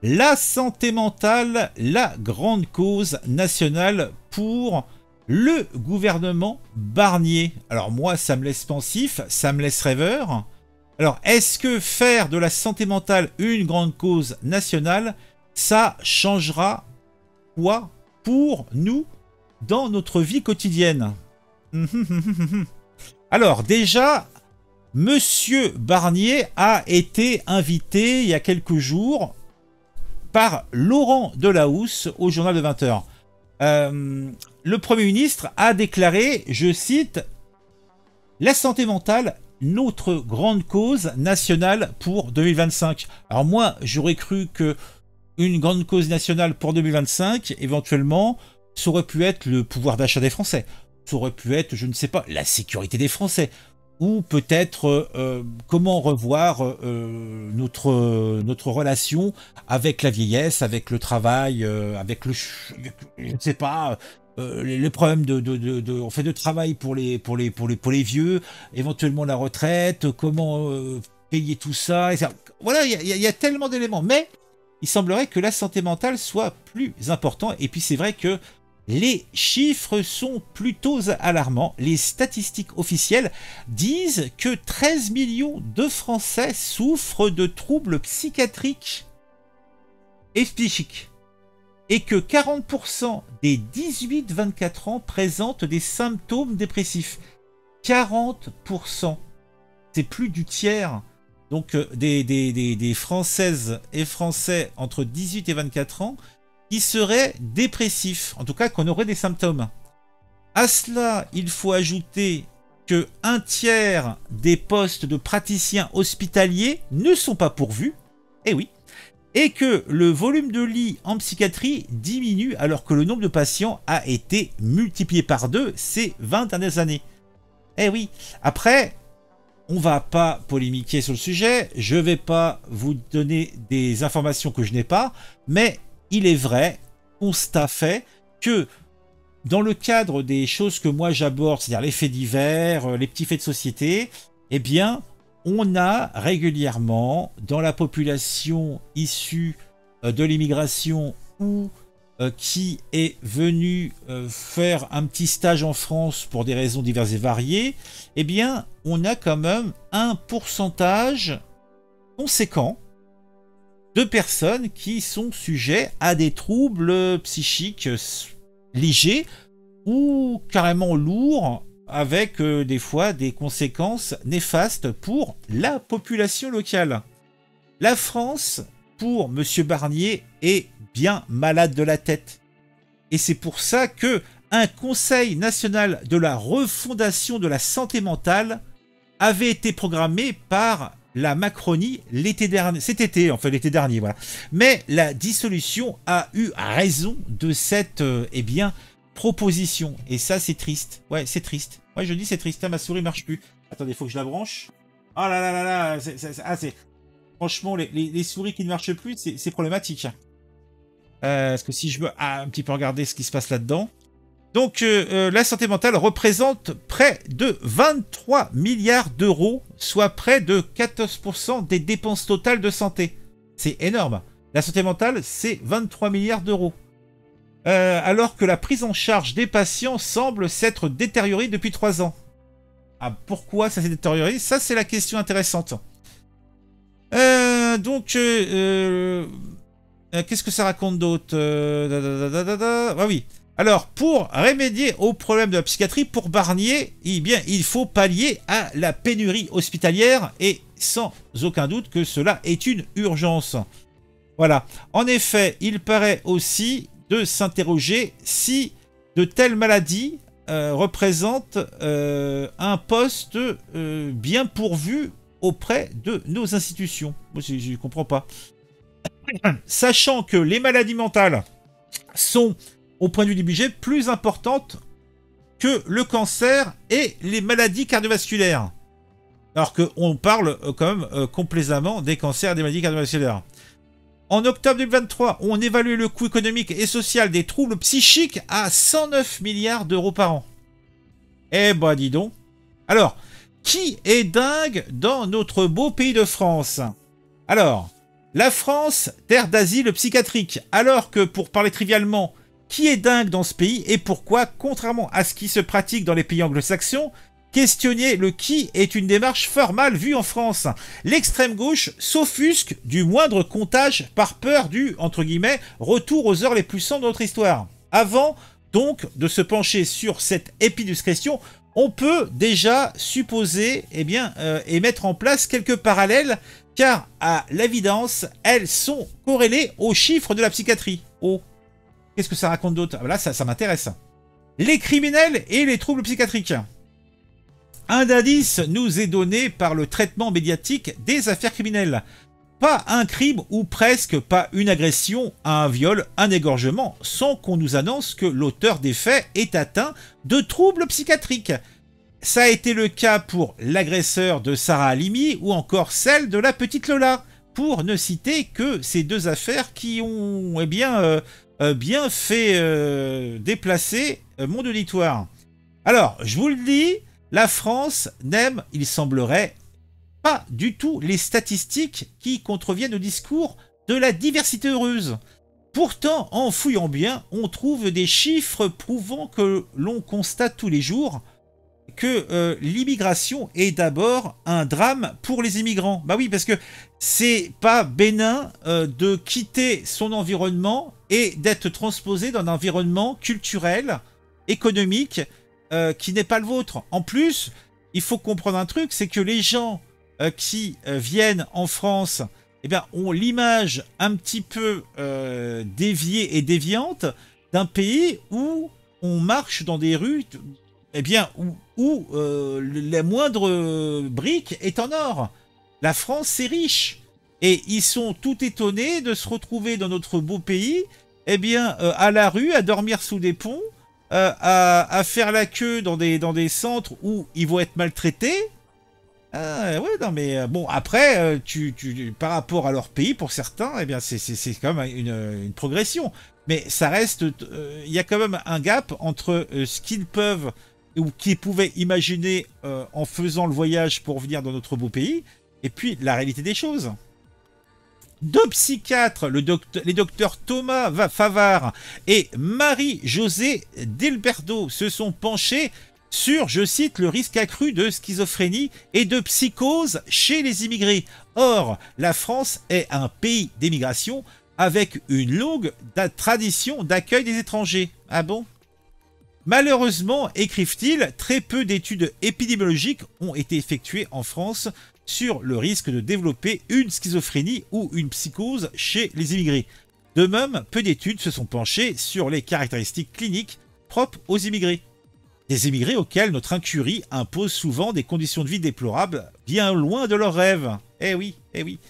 La santé mentale, la grande cause nationale pour le gouvernement Barnier. Alors moi, ça me laisse pensif, ça me laisse rêveur. Alors, est-ce que faire de la santé mentale une grande cause nationale, ça changera quoi pour nous dans notre vie quotidienne? Alors, déjà, Monsieur Barnier a été invité il y a quelques jours par Laurent Delahousse au journal de 20 heures. Le Premier ministre a déclaré, je cite, la santé mentale, notre grande cause nationale pour 2025. Alors moi, j'aurais cru que une grande cause nationale pour 2025, éventuellement, ça aurait pu être le pouvoir d'achat des Français. Ça aurait pu être, je ne sais pas, la sécurité des Français. Ou peut-être comment revoir notre relation avec la vieillesse, avec le travail, avec le, je ne sais pas, les problèmes on fait de travail pour les vieux, éventuellement la retraite, comment payer tout ça. Et ça. Voilà, il y a tellement d'éléments, mais il semblerait que la santé mentale soit plus importante. Et puis c'est vrai que les chiffres sont plutôt alarmants. Les statistiques officielles disent que 13 millions de Français souffrent de troubles psychiatriques et psychiques. Et que 40% des 18-24 ans présentent des symptômes dépressifs. 40%. C'est plus du tiers. Donc des Françaises et Français entre 18 et 24 ans qui seraient dépressifs, en tout cas qu'on aurait des symptômes. À cela, il faut ajouter que un tiers des postes de praticiens hospitaliers ne sont pas pourvus, eh oui, et que le volume de lits en psychiatrie diminue alors que le nombre de patients a été multiplié par 2 ces 20 dernières années. Eh oui, après, on va pas polémiquer sur le sujet, je vais pas vous donner des informations que je n'ai pas, mais il est vrai, constat fait, que dans le cadre des choses que moi j'aborde, c'est-à-dire les faits divers, les petits faits de société, eh bien, on a régulièrement, dans la population issue de l'immigration ou qui est venue faire un petit stage en France pour des raisons diverses et variées, eh bien, on a quand même un pourcentage conséquent de personnes qui sont sujets à des troubles psychiques légers ou carrément lourds avec des fois des conséquences néfastes pour la population locale. La France, pour M. Barnier, est bien malade de la tête. Et c'est pour ça que un Conseil national de la refondation de la santé mentale avait été programmé par la Macronie l'été dernier, cet été, enfin l'été dernier, voilà. Mais la dissolution a eu raison de cette, eh bien, proposition. Et ça, c'est triste. Ouais, c'est triste. Ouais, je dis c'est triste. Ah, ma souris marche plus. Attendez, il faut que je la branche. Oh là là là là. Franchement, les souris qui ne marchent plus, c'est problématique. Parce que si je veux un petit peu regarder ce qui se passe là-dedans. Donc, la santé mentale représente près de 23 milliards d'euros, soit près de 14% des dépenses totales de santé. C'est énorme. La santé mentale, c'est 23 milliards d'euros. Alors que la prise en charge des patients semble s'être détériorée depuis 3 ans. Ah, pourquoi ça s'est détérioré? Ça, c'est la question intéressante. Qu'est-ce que ça raconte d'autre? Ah oui. Alors, pour remédier au problème de la psychiatrie, pour Barnier, eh bien, il faut pallier à la pénurie hospitalière et sans aucun doute que cela est une urgence. Voilà. En effet, il paraît aussi de s'interroger si de telles maladies représentent un poste bien pourvu auprès de nos institutions. Moi, je ne comprends pas. Sachant que les maladies mentales sont, au point de vue du budget, plus importantes que le cancer et les maladies cardiovasculaires. Alors qu'on parle quand même complaisamment des cancers et des maladies cardiovasculaires. En octobre 2023, on évalue le coût économique et social des troubles psychiques à 109 milliards d'euros par an. Eh ben dis donc. Alors, qui est dingue dans notre beau pays de France? Alors, La France, terre d'asile psychiatrique. Alors que, pour parler trivialement, qui est dingue dans ce pays et pourquoi, contrairement à ce qui se pratique dans les pays anglo-saxons, questionner le qui est une démarche formale vue en France. L'extrême gauche s'offusque du moindre comptage par peur du, entre guillemets, retour aux heures les plus sombres de notre histoire. Avant, donc, de se pencher sur cette épidiscrétion, on peut déjà supposer et mettre en place quelques parallèles, car à l'évidence, elles sont corrélées aux chiffres de la psychiatrie. Oh, qu'est-ce que ça raconte d'autre? Ah, là, ça m'intéresse. Les criminels et les troubles psychiatriques. Un indice nous est donné par le traitement médiatique des affaires criminelles. Pas un crime ou presque pas une agression, un viol, un égorgement, sans qu'on nous annonce que l'auteur des faits est atteint de troubles psychiatriques. Ça a été le cas pour l'agresseur de Sarah Halimi ou encore celle de la petite Lola, pour ne citer que ces deux affaires qui ont bien fait déplacer mon auditoire. Alors, je vous le dis, la France n'aime, il semblerait, pas du tout les statistiques qui contreviennent au discours de la diversité heureuse. Pourtant, en fouillant bien, on trouve des chiffres prouvant que l'on constate tous les jours que l'immigration est d'abord un drame pour les immigrants. Bah oui, parce que c'est pas bénin de quitter son environnement et d'être transposé dans un environnement culturel, économique, qui n'est pas le vôtre. En plus, il faut comprendre un truc, c'est que les gens qui viennent en France, eh bien, ont l'image un petit peu déviée et déviante d'un pays où on marche dans des rues, eh bien, où la moindre brique est en or. La France, c'est riche. Et ils sont tout étonnés de se retrouver dans notre beau pays, eh bien, à la rue, à dormir sous des ponts, à faire la queue dans des centres où ils vont être maltraités. Ouais, non, mais bon, après, par rapport à leur pays, pour certains, eh bien, c'est quand même une progression. Mais ça reste, il y a quand même un gap entre ce qu'ils peuvent ou qu'ils pouvaient imaginer en faisant le voyage pour venir dans notre beau pays, et puis la réalité des choses. Deux psychiatres, les docteurs Thomas Favard et Marie-Josée Delberdo, se sont penchés sur, je cite, le risque accru de schizophrénie et de psychose chez les immigrés. Or, la France est un pays d'émigration avec une longue tradition d'accueil des étrangers. Ah bon? Malheureusement, écrivent-ils, très peu d'études épidémiologiques ont été effectuées en France sur le risque de développer une schizophrénie ou une psychose chez les immigrés. De même, peu d'études se sont penchées sur les caractéristiques cliniques propres aux immigrés. Des immigrés auxquels notre incurie impose souvent des conditions de vie déplorables, bien loin de leurs rêves. Eh oui, eh oui.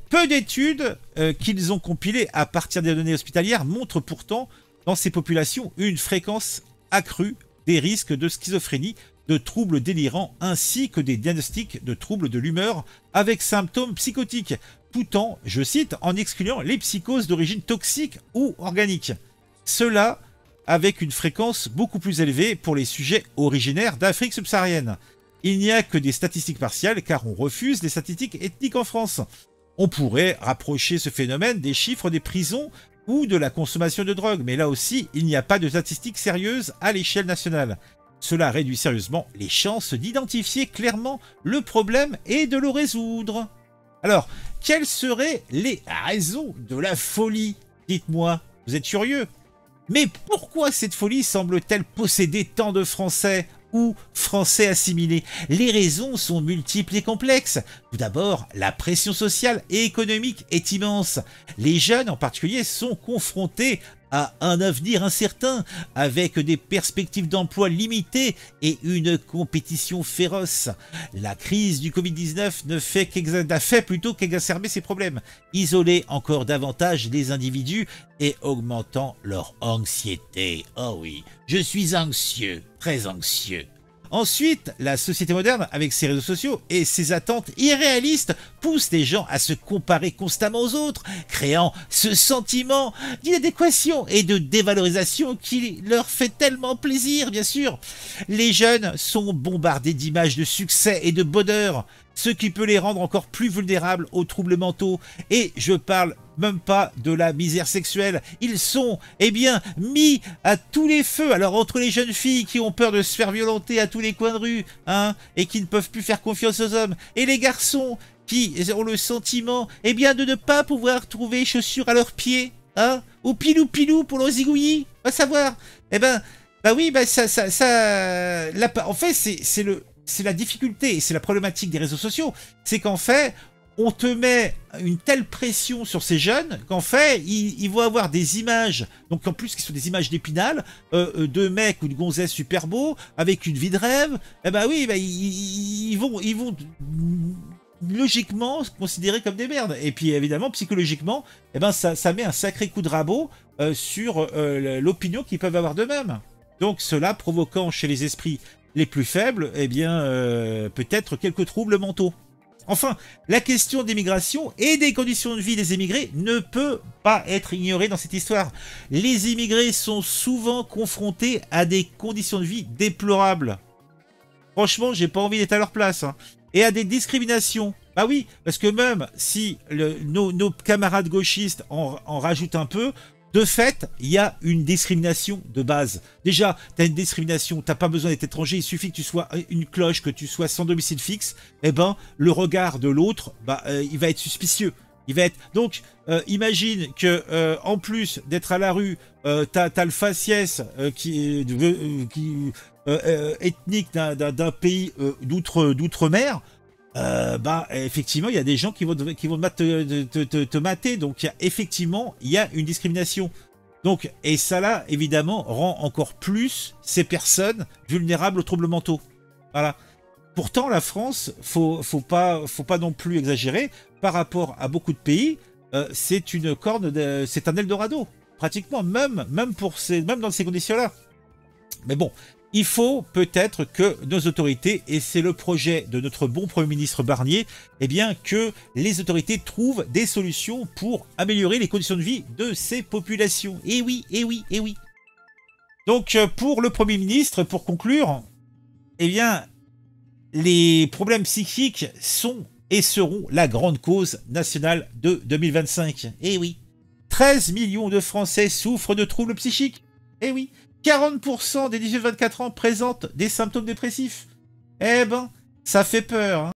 Peu d'études qu'ils ont compilées à partir des données hospitalières montrent pourtant dans ces populations une fréquence accrue des risques de schizophrénie, de troubles délirants ainsi que des diagnostics de troubles de l'humeur avec symptômes psychotiques, tout en, je cite, en excluant les psychoses d'origine toxique ou organique. Cela avec une fréquence beaucoup plus élevée pour les sujets originaires d'Afrique subsaharienne. Il n'y a que des statistiques partielles car on refuse les statistiques ethniques en France. On pourrait rapprocher ce phénomène des chiffres des prisons ou de la consommation de drogue, mais là aussi, il n'y a pas de statistiques sérieuses à l'échelle nationale. Cela réduit sérieusement les chances d'identifier clairement le problème et de le résoudre. Alors, quelles seraient les raisons de la folie? Dites-moi, vous êtes curieux? Mais pourquoi cette folie semble-t-elle posséder tant de Français ou Français assimilés? Les raisons sont multiples et complexes. Tout d'abord, la pression sociale et économique est immense. Les jeunes en particulier sont confrontés à un avenir incertain, avec des perspectives d'emploi limitées et une compétition féroce. La crise du Covid-19 n'a fait plutôt qu'exacerber ces problèmes, isoler encore davantage les individus et augmentant leur anxiété. Oh oui, je suis anxieux, très anxieux. Ensuite, la société moderne, avec ses réseaux sociaux et ses attentes irréalistes, pousse les gens à se comparer constamment aux autres, créant ce sentiment d'inadéquation et de dévalorisation qui leur fait tellement plaisir, bien sûr. Les jeunes sont bombardés d'images de succès et de bonheur. ce qui peut les rendre encore plus vulnérables aux troubles mentaux. Et je parle même pas de la misère sexuelle. Ils sont, eh bien, mis à tous les feux. Alors, entre les jeunes filles qui ont peur de se faire violenter à tous les coins de rue, hein, et qui ne peuvent plus faire confiance aux hommes, et les garçons qui ont le sentiment, eh bien, de ne pas pouvoir trouver chaussures à leurs pieds, hein, ou pilou pour le zigouillis, va savoir. Eh ben, bah oui, bah en fait, c'est la difficulté, et c'est la problématique des réseaux sociaux, c'est qu'en fait, on te met une telle pression sur ces jeunes qu'en fait, ils vont avoir des images, donc en plus qui sont des images d'Épinal, de mecs ou de gonzesses super beaux, avec une vie de rêve, eh ben oui, bah, ils vont logiquement se considérer comme des merdes. Et puis évidemment, psychologiquement, eh ben, ça met un sacré coup de rabot sur l'opinion qu'ils peuvent avoir d'eux-mêmes. Donc cela provoquant chez les esprits les plus faibles, eh bien, peut-être quelques troubles mentaux. Enfin, la question des migrations et des conditions de vie des émigrés ne peut pas être ignorée dans cette histoire. Les immigrés sont souvent confrontés à des conditions de vie déplorables. Franchement, j'ai pas envie d'être à leur place, hein. Et à des discriminations. Bah oui, parce que même si nos camarades gauchistes en rajoutent un peu, de fait, il y a une discrimination de base. Déjà, tu as une discrimination, tu n'as pas besoin d'être étranger, il suffit que tu sois une cloche, que tu sois sans domicile fixe, eh ben, le regard de l'autre, bah, il va être suspicieux. Il va être... Donc, imagine que en plus d'être à la rue, t'as le faciès ethnique d'un pays d'outre-mer. Bah effectivement il y a des gens qui vont te mater, donc effectivement il y a une discrimination, donc et ça là évidemment rend encore plus ces personnes vulnérables aux troubles mentaux. Voilà. Pourtant la France, faut pas non plus exagérer par rapport à beaucoup de pays, c'est une corne c'est un Eldorado pratiquement, même dans ces conditions là. Mais bon, il faut peut-être que nos autorités, et c'est le projet de notre bon Premier ministre Barnier, eh bien que les autorités trouvent des solutions pour améliorer les conditions de vie de ces populations. Et oui, et oui, et oui. Donc pour le Premier ministre, pour conclure, eh bien les problèmes psychiques sont et seront la grande cause nationale de 2025. Et oui, 13 millions de Français souffrent de troubles psychiques. Et oui. 40% des 18-24 ans présentent des symptômes dépressifs. Eh ben, ça fait peur, hein.